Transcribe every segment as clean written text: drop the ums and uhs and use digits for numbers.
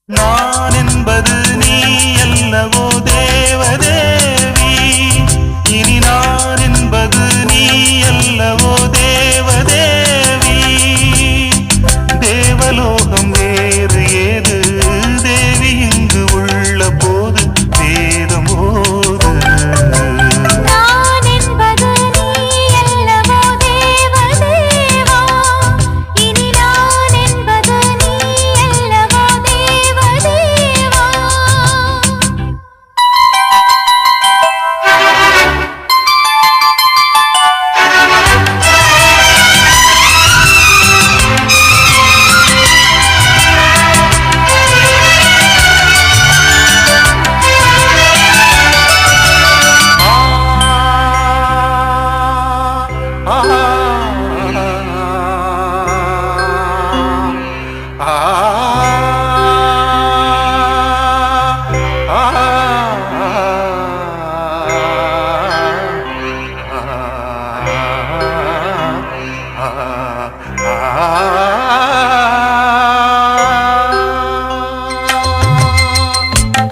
நான் என்பது நீ அல்லவோ தேவதேவி, இனி நான் என்பது நீ அல்லவோ தேவதேவி. தேவலோகம் வேறு ஏது தேவி, இங்கு உள்ள போது வேதம் போது.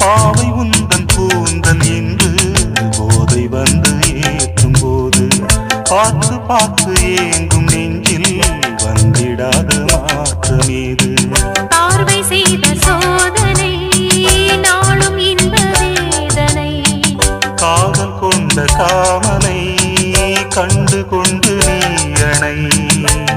பாவை உந்தன் கூந்தல் என்று போதை வந்து ஏற்றும் போது பார்த்து பார்த்து ஏங்கும் நெஞ்சில் வந்திடாத மாற்றமேது. பார்வை செய்த சோதனை நாளும் இன்ப வேதனை, காதல் கொண்ட காமனை கண்டு கொண்டு நீயணை.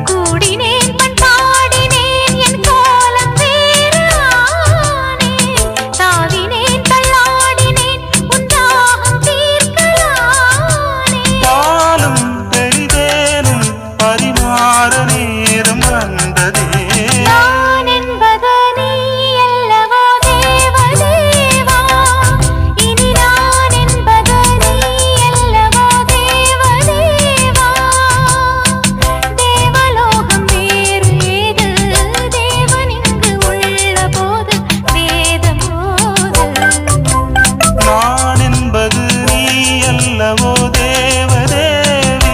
கூடினேன் பண்பாடினேன் என் கோலம் வேறு ஆனேன், தாவினேன் தள்ளாடினேன் உன் தாகம் தீர்க்கலானே. பாலும் பெரிதேனும் பரிமாற நேரம் வந்ததே. நான் என்பது நீ அல்லவோ தேவதேவா, இனி நான் என்பது நீ அல்லவோ தேவதேவா. தேவலோகம் வேறு ஏது தேவன் இங்கு உள்ள போது வேதம் போது. நான் என்பது நீ அல்லவோ தேவதேவி.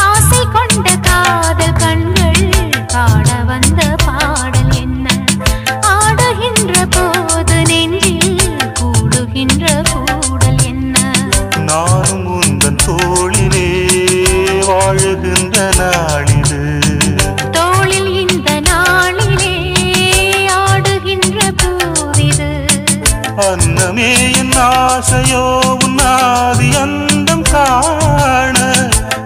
ஆசை கொண்ட காதல் கண்கள் பாட வந்த பாடல் என்ன, ஆடுகின்ற போது நெஞ்சில் கூடுகின்ற கூடல் என்ன. நானும் உந்தன் தோளிலே வாழுகின்ற நாளிது, தோளில் இந்த நாளிலே ஆடுகின்ற பூவிது. அன்னமே என் ஆசையோ உன்னாதி அந்தம் காண,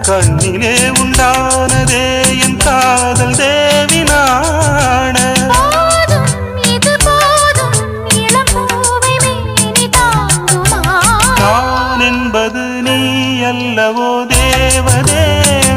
கண்ணிலே உண்டானதே என் காதல் தேவி நாண. போதும் இது போதும் இளம் பூவை மேனி தாங்குமா. நான் என்பது நீ அல்லவோ தேவதேவி.